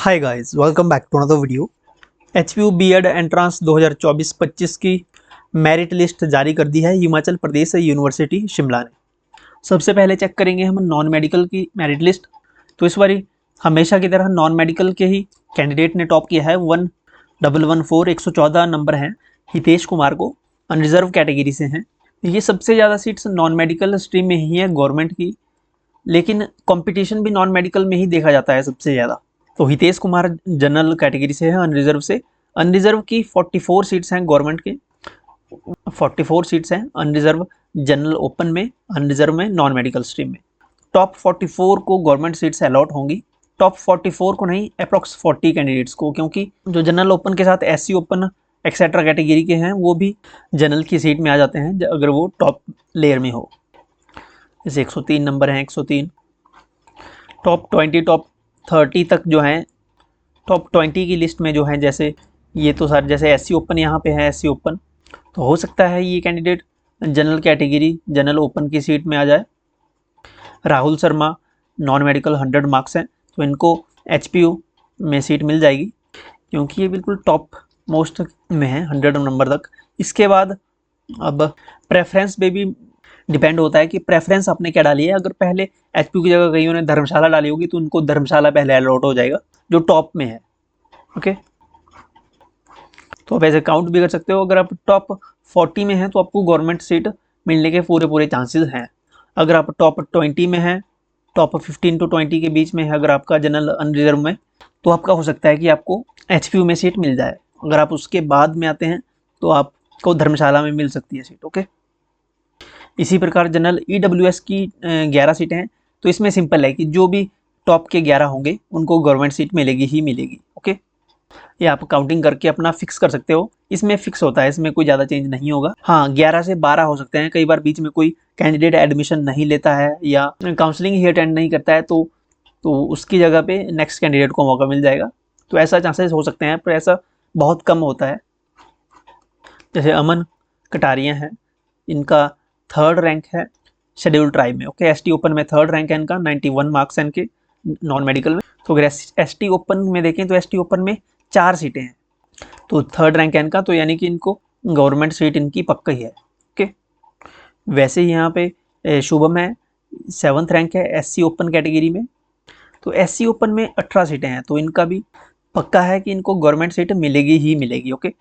Hi guys, welcome back to another video. HPU BEd entrance 2024-25 की merit list जारी कर दी है हिमाचल प्रदेश यूनिवर्सिटी शिमला ने। सबसे पहले चेक करेंगे हम नॉन मेडिकल की मेरिट लिस्ट। तो इस बारी हमेशा की तरह नॉन मेडिकल के ही कैंडिडेट ने टॉप किया है। 114 नंबर हैं, हितेश कुमार को अनरिजर्व कैटेगरी से हैं। ये सबसे ज़्यादा सीट्स नॉन मेडिकल स्ट्रीम में ही है गवर्नमेंट की, लेकिन कंपटीशन भी नॉन मेडिकल में ही देखा जाता है सबसे ज़्यादा। तो हितेश कुमार जनरल कैटेगरी से है, अनरिजर्व से। अनरिजर्व की 44 सीट्स हैं गवर्नमेंट के, 44 सीट्स हैं अनरिजर्व जनरल ओपन में, अनरिजर्व में, नॉन मेडिकल स्ट्रीम में। टॉप 44 को गवर्नमेंट सीट्स अलॉट होंगी। टॉप 44 को नहीं, अप्रॉक्स 40 कैंडिडेट्स को, क्योंकि जो जनरल ओपन के साथ एससी ओपन एक्सेट्रा कैटेगरी के हैं वो भी जनरल की सीट में आ जाते हैं अगर वो टॉप लेयर में हो। जैसे 103 नंबर हैं, 103। टॉप 20 टॉप 30 तक जो हैं, टॉप 20 की लिस्ट में जो है, जैसे ये तो सर जैसे एससी ओपन यहाँ पे है, एससी ओपन, तो हो सकता है ये candidate general category general open की सीट में आ जाए। Rahul Sharma non medical 100 marks हैं, तो इनको एचपीयू में सीट मिल जाएगी क्योंकि ये बिल्कुल टॉप मोस्ट में है 100 नंबर तक। इसके बाद अब प्रेफरेंस पे भी डिपेंड होता है कि प्रेफरेंस आपने क्या डाली है। अगर पहले एचपीयू की जगह कहीं उन्होंने धर्मशाला डाली होगी तो उनको धर्मशाला पहले अलॉट हो जाएगा जो टॉप में है। ओके, तो आप ऐसे काउंट भी कर सकते हो। अगर आप टॉप 40 में हैं तो आपको गवर्नमेंट सीट मिलने के पूरे चांसेस हैं। अगर आप टॉप 20 में हैं, टॉप 15 to 20 के बीच में है अगर आपका जनरल अनरिजर्व में, तो आपका हो सकता है कि आपको एचपीयू में सीट मिल जाए। अगर आप उसके बाद में आते हैं तो आपको धर्मशाला में मिल सकती है सीट। ओके, इसी प्रकार जनरल ईडब्ल्यूएस की 11 सीटें हैं, तो इसमें सिंपल है कि जो भी टॉप के 11 होंगे उनको गवर्नमेंट सीट मिलेगी ही मिलेगी। ओके, ये आप काउंटिंग करके अपना फिक्स कर सकते हो। इसमें फिक्स होता है, इसमें कोई ज़्यादा चेंज नहीं होगा। हाँ, 11 से 12 हो सकते हैं। कई बार बीच में कोई कैंडिडेट एडमिशन नहीं लेता है या काउंसलिंग ही अटेंड नहीं करता है तो उसकी जगह पे नेक्स्ट कैंडिडेट को मौका मिल जाएगा। तो ऐसा चांसेस हो सकते हैं, पर ऐसा बहुत कम होता है। जैसे अमन कटारिया हैं, इनका 3rd रैंक है शेड्यूल ट्राइब में। ओके, एसटी ओपन में 3rd रैंक है इनका, 91 मार्क्स हैं इनके नॉन मेडिकल में। तो अगर एसटी ओपन में देखें तो एसटी ओपन में 4 सीटें हैं, तो 3rd रैंक है इनका, तो यानी कि इनको गवर्नमेंट सीट इनकी पक्का ही है। ओके, वैसे ही यहाँ पे शुभम है, 7th रैंक है एससी ओपन कैटेगरी में। तो एससी ओपन में 18 सीटें हैं, तो इनका भी पक्का है कि इनको गवर्नमेंट सीट मिलेगी ही मिलेगी। ओके,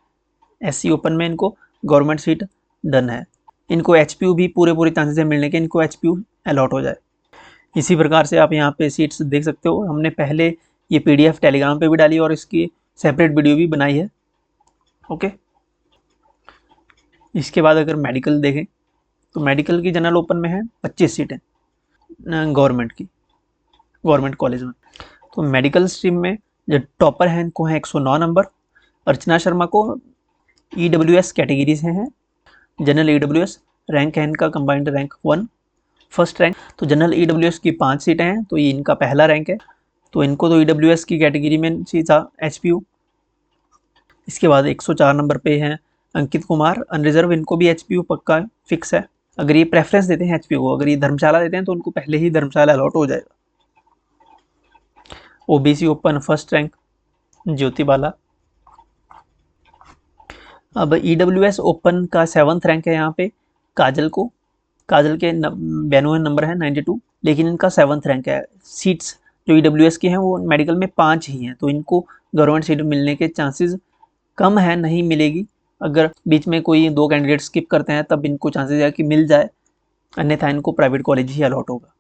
एससी ओपन में इनको गवर्नमेंट सीट डन है। इनको एचपीयू भी पूरे चांसेस है मिलने के, इनको एचपीयू अलॉट हो जाए। इसी प्रकार से आप यहाँ पे सीट्स देख सकते हो। हमने पहले ये पीडीएफ टेलीग्राम पे भी डाली और इसकी सेपरेट वीडियो भी बनाई है। ओके, इसके बाद अगर मेडिकल देखें तो मेडिकल की जनरल ओपन में है 25 सीटें गवर्नमेंट की, गवर्नमेंट कॉलेज में। तो मेडिकल स्ट्रीम में जो टॉपर हैं इनको हैं 109 नंबर। अर्चना शर्मा को ईडब्ल्यूएस कैटेगरी से हैं, जनरल ईडब्ल्यूएस रैंक है इनका कंबाइंड रैंक 1 फर्स्ट रैंक। तो जनरल ईडब्ल्यूएस की 5 सीटें हैं, तो ये इनका पहला रैंक है, तो इनको तो ईडब्ल्यूएस की कैटेगरी में सीधा एचपीयू। इसके बाद 104 नंबर पे हैं अंकित कुमार अनरिजर्व, इनको भी एचपीयू पक्का फिक्स है। अगर ये प्रेफरेंस देते हैं एचपीयू को, अगर ये धर्मशाला देते हैं तो उनको पहले ही धर्मशाला अलॉट हो जाएगा। ओबीसी ओपन फर्स्ट रैंक ज्योति बाला। अब ईडब्ल्यूएस ओपन का 7th रैंक है यहाँ पे काजल को, काजल के 92 नंबर है 92, लेकिन इनका 7th रैंक है। सीट्स जो ईडब्ल्यूएस की हैं वो मेडिकल में 5 ही हैं, तो इनको गवर्नमेंट सीट मिलने के चांसेस कम है, नहीं मिलेगी। अगर बीच में कोई 2 कैंडिडेट स्किप करते हैं तब इनको चांसेस है कि मिल जाए, अन्यथा इनको प्राइवेट कॉलेज ही अलॉट होगा।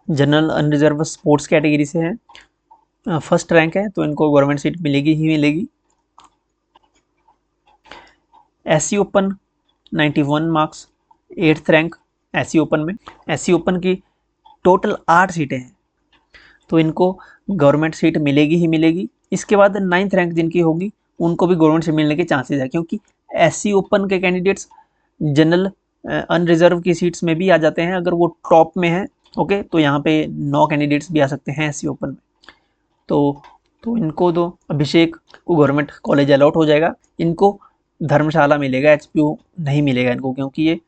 जनरल अनरिजर्व स्पोर्ट्स कैटेगरी से हैं, फर्स्ट रैंक है, तो इनको गवर्नमेंट सीट मिलेगी ही मिलेगी। SC open 91 marks 8th rank SC open में। एससी ओपन की टोटल 8 सीटें हैं, तो इनको गवर्नमेंट सीट मिलेगी ही मिलेगी। इसके बाद 9th रैंक जिनकी होगी उनको भी गवर्नमेंट सीट मिलने के चांसेस है, क्योंकि एससी ओपन के कैंडिडेट्स जनरल अनरिजर्व की सीट्स में भी आ जाते हैं अगर वो टॉप में है। ओके, तो यहाँ पे 9 कैंडिडेट्स भी आ सकते हैं एससी ओपन में। तो इनको तो अभिषेक को गवर्नमेंट कॉलेज अलॉट हो जाएगा, इनको धर्मशाला मिलेगा, एचपीयू नहीं मिलेगा इनको, क्योंकि ये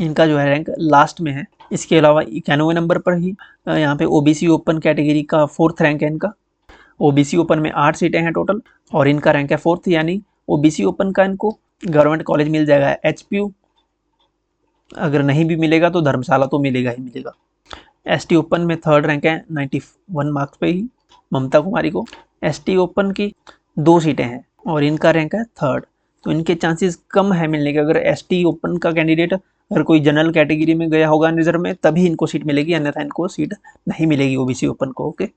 इनका जो है रैंक लास्ट में है। इसके अलावा 91 नंबर पर ही यहाँ पे ओबीसी ओपन कैटेगरी का 4th रैंक है इनका। ओबीसी ओपन में 8 सीटें हैं टोटल और इनका रैंक है 4th, यानी ओबीसी ओपन का इनको गवर्नमेंट कॉलेज मिल जाएगा एचपीयू, अगर नहीं भी मिलेगा तो धर्मशाला तो मिलेगा ही मिलेगा। एसटी ओपन में 3rd रैंक है 91 मार्क्स पे ही ममता कुमारी को। एसटी ओपन की 2 सीटें हैं और इनका रैंक है 3rd, तो इनके चांसेस कम है मिलने के। अगर एसटी ओपन का कैंडिडेट अगर कोई जनरल कैटेगरी में गया होगा रिजर्व में तभी इनको सीट मिलेगी, अन्यथा इनको सीट नहीं मिलेगी ओबीसी ओपन को। ओके,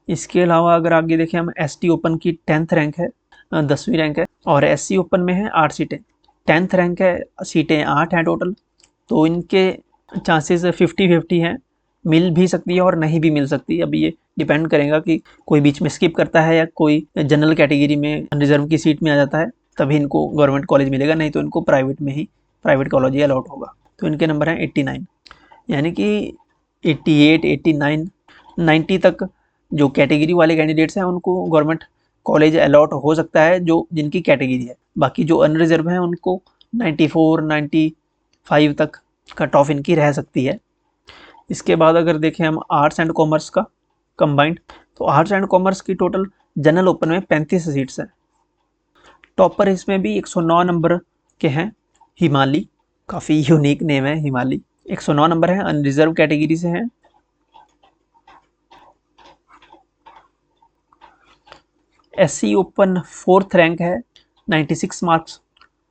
इसके अलावा अगर आगे देखें हम, एसटी ओपन की 10th रैंक है, 10वीं रैंक है और एससी ओपन में है 8 सीटें। 10th रैंक है, सीटें 8 हैं टोटल, तो इनके चांसेस 50-50 हैं, मिल भी सकती है और नहीं भी मिल सकती। अब ये डिपेंड करेगा कि कोई बीच में स्किप करता है या कोई जनरल कैटेगरी में रिजर्व की सीट में आ जाता है तभी इनको गवर्नमेंट कॉलेज मिलेगा, नहीं तो इनको प्राइवेट में ही प्राइवेट कॉलेज ही अलॉट होगा। तो इनके नंबर हैं 89, यानी कि 88, 89, 90 तक जो कैटेगरी वाले कैंडिडेट्स हैं उनको गवर्नमेंट कॉलेज अलॉट हो सकता है जो जिनकी कैटेगरी है। बाकी जो अनरिजर्व हैं उनको 94, 95 तक कट ऑफ इनकी रह सकती है। इसके बाद अगर देखें हम आर्ट्स एंड कॉमर्स का कंबाइंड, तो आर्ट्स एंड कॉमर्स की टोटल जनरल ओपन में 35 सीट्स हैं। टॉपर इसमें भी 109 नंबर के हैं हिमाली, काफ़ी यूनिक नेम है हिमाली, 109 नंबर है, अनरिजर्व कैटेगरी से हैं। एससी ओपन 4th रैंक है 96 marks,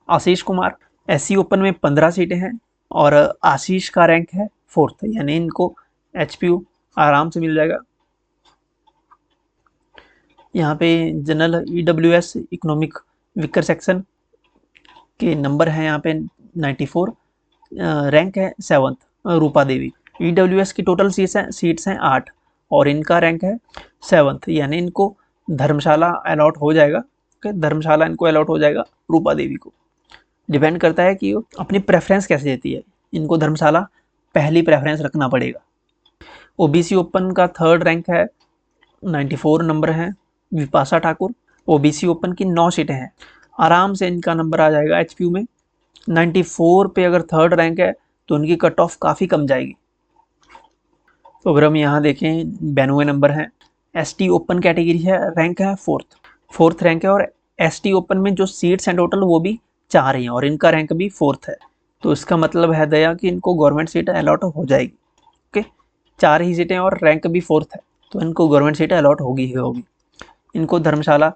Ashish Kumar. SC open में 15 सीटें हैं और आशीष का रैंक है 4th, यानी इनको एचपीयू आराम से मिल जाएगा। यहाँ पे general EWS economic vicar section के नंबर हैं यहाँ पे 94, रैंक है 7th रूपा देवी। ईडब्ल्यूएस की टोटल सीट्स हैं 8 और इनका रैंक है 7th, यानी इनको धर्मशाला अलॉट हो जाएगा। ओके, धर्मशाला इनको अलॉट हो जाएगा रूपा देवी को। डिपेंड करता है कि अपनी प्रेफरेंस कैसे देती है, इनको धर्मशाला पहली प्रेफरेंस रखना पड़ेगा। ओबीसी ओपन का 3rd रैंक है 94 नंबर है विपाशा ठाकुर। ओबीसी ओपन की 9 सीटें हैं, आराम से इनका नंबर आ जाएगा एचपीयू में। 94 पे अगर 3rd रैंक है तो उनकी कट ऑफ काफ़ी कम जाएगी। तो अगर हम यहाँ देखें 92 नंबर है। एसटी ओपन कैटेगरी है, रैंक है 4th रैंक है और एसटी ओपन में जो सीट्स हैं टोटल वो भी 4 ही हैं और इनका रैंक भी 4th है। तो इसका मतलब है दया कि इनको गवर्नमेंट सीट अलॉट हो जाएगी। ओके, 4 ही सीटें और रैंक भी 4th है, तो इनको गवर्नमेंट सीट अलॉट होगी ही होगी। इनको Dharamshala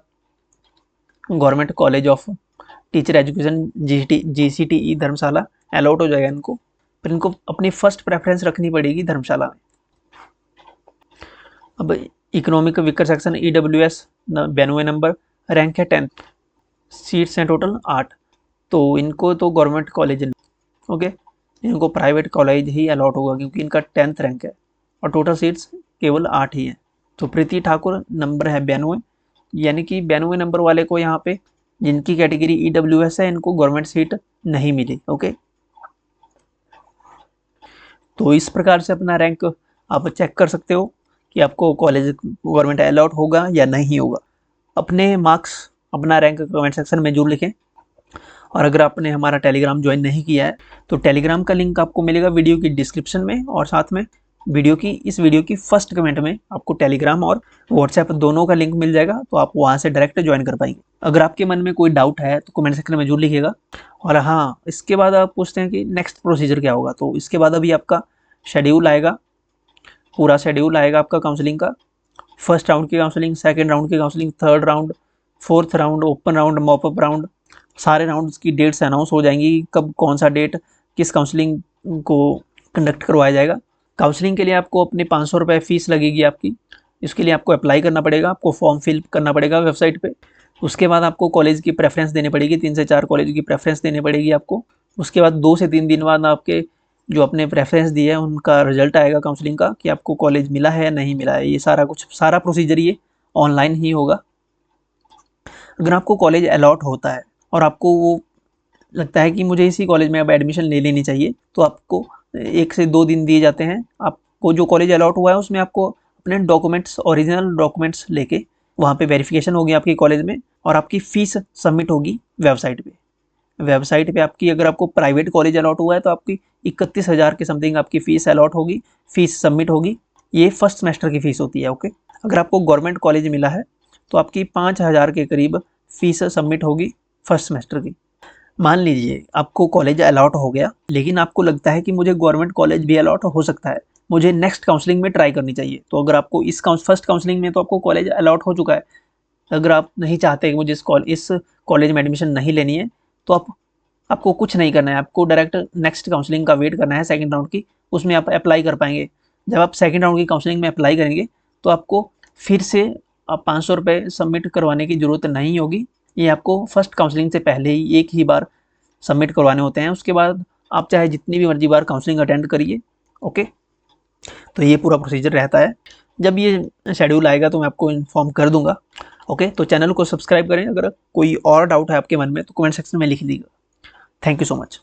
government college of teacher education GCTE Dharamshala allot हो जाएगा इनको, पर इनको अपनी फर्स्ट प्रेफरेंस रखनी पड़ेगी धर्मशाला में। अब economic vicar section EWS 92 number, rank है 10th, सीट्स हैं टोटल 8, तो इनको तो गवर्नमेंट कॉलेज, ओके, इनको प्राइवेट कॉलेज ही अलॉट होगा क्योंकि इनका 10th रैंक है और टोटल सीट्स केवल 8 ही हैं। तो प्रीति ठाकुर नंबर है 92, यानी कि 92 नंबर वाले को यहाँ पे जिनकी कैटेगरी ईडब्ल्यूएस है इनको गवर्नमेंट सीट नहीं मिली। ओके, तो इस प्रकार से अपना रैंक आप चेक कर सकते हो कि आपको कॉलेज गवर्नमेंट अलॉट होगा या नहीं होगा। अपने मार्क्स, अपना रैंक कमेंट सेक्शन में जरूर लिखें। और अगर आपने हमारा टेलीग्राम ज्वाइन नहीं किया है तो टेलीग्राम का लिंक आपको मिलेगा वीडियो की डिस्क्रिप्शन में और साथ में इस वीडियो की फर्स्ट कमेंट में आपको टेलीग्राम और व्हाट्सएप दोनों का लिंक मिल जाएगा, तो आप वहाँ से डायरेक्ट ज्वाइन कर पाएंगे। अगर आपके मन में कोई डाउट है तो कमेंट सेक्शन में जरूर लिखिएगा। और हाँ, इसके बाद आप पूछते हैं कि नेक्स्ट प्रोसीजर क्या होगा, तो इसके बाद अभी आपका शेड्यूल आएगा, पूरा शेड्यूल आएगा आपका काउंसलिंग का। फर्स्ट राउंड की काउंसलिंग, सेकेंड राउंड की counselling, 3rd round, 4th round, open round, mop up round, सारे राउंड्स की डेट्स अनाउंस हो जाएंगी, कब कौन सा डेट किस काउंसलिंग को कंडक्ट करवाया जाएगा। काउंसलिंग के लिए आपको अपने 500 रुपये फीस लगेगी आपकी, इसके लिए आपको अप्लाई करना पड़ेगा, आपको फॉर्म फिल करना पड़ेगा वेबसाइट पे। उसके बाद आपको कॉलेज की प्रेफरेंस देनी पड़ेगी, 3 से 4 कॉलेज की प्रेफरेंस देनी पड़ेगी आपको। उसके बाद 2 से 3 दिन बाद आपके जो अपने प्रेफरेंस दिए हैं उनका रिजल्ट आएगा काउंसलिंग का कि आपको कॉलेज मिला है या नहीं मिला है। ये सारा प्रोसीजर ये ऑनलाइन ही होगा। अगर आपको कॉलेज अलॉट होता है और आपको वो लगता है कि मुझे इसी कॉलेज में अब एडमिशन ले लेनी चाहिए, तो आपको 1 से 2 दिन दिए जाते हैं। आपको जो कॉलेज अलॉट हुआ है उसमें आपको अपने डॉक्यूमेंट्स, ओरिजिनल डॉक्यूमेंट्स लेके वहाँ पे वेरिफिकेशन होगी आपकी कॉलेज में और आपकी फ़ीस सबमिट होगी वेबसाइट पे। वेबसाइट पे आपकी, अगर आपको प्राइवेट कॉलेज अलॉट हुआ है तो आपकी 31,000 के समथिंग आपकी फ़ीस अलॉट होगी, फ़ीस सबमिट होगी। ये फर्स्ट सेमेस्टर की फ़ीस होती है। ओके, अगर आपको गवर्नमेंट कॉलेज मिला है तो आपकी 5,000 के करीब फ़ीस सबमिट होगी फर्स्ट सेमेस्टर की। मान लीजिए आपको कॉलेज अलॉट हो गया, लेकिन आपको लगता है कि मुझे गवर्नमेंट कॉलेज भी अलॉट हो सकता है, मुझे नेक्स्ट काउंसलिंग में ट्राई करनी चाहिए। तो अगर आपको इस फर्स्ट काउंसलिंग में तो आपको कॉलेज अलॉट हो चुका है, अगर आप नहीं चाहते कि मुझे इस कॉलेज में एडमिशन नहीं लेनी है, तो आपको कुछ नहीं करना है, आपको डायरेक्ट नेक्स्ट काउंसलिंग का वेट करना है, सेकंड राउंड की। उसमें आप अप्लाई कर पाएंगे। जब आप सेकंड राउंड की काउंसलिंग में अप्लाई करेंगे तो आपको फिर से आप 500 रुपये सबमिट करवाने की ज़रूरत नहीं होगी। ये आपको फर्स्ट काउंसलिंग से पहले ही एक ही बार सबमिट करवाने होते हैं। उसके बाद आप चाहे जितनी भी मर्जी बार काउंसलिंग अटेंड करिए। ओके, तो ये पूरा प्रोसीजर रहता है। जब ये शेड्यूल आएगा तो मैं आपको इन्फॉर्म कर दूंगा। ओके, तो चैनल को सब्सक्राइब करें। अगर कोई और डाउट है आपके मन में तो कमेंट सेक्शन में लिख दीजिएगा। Thank you so much.